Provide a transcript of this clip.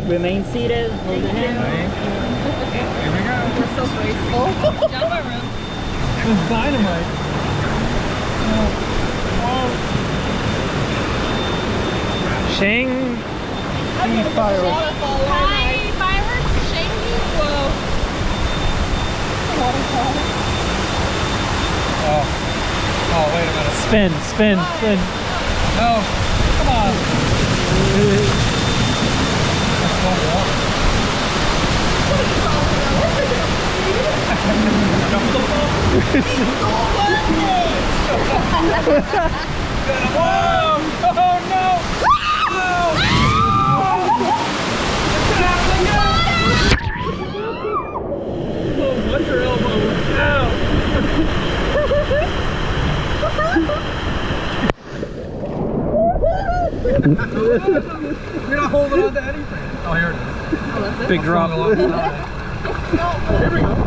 Remain seated. Hold your hand. Here we go. We're so graceful. Down my room. It's dynamite. Shang. Fireworks. Hi, fireworks. Shangy. Whoa. Waterfall. Oh, wait a minute. Spin, spin, spin. No, come on. That's so warm. Whoa! Oh no! Oh, what's your elbow? Ow! You're not holding on to anything. Oh, here it is. Big drop. Here we go.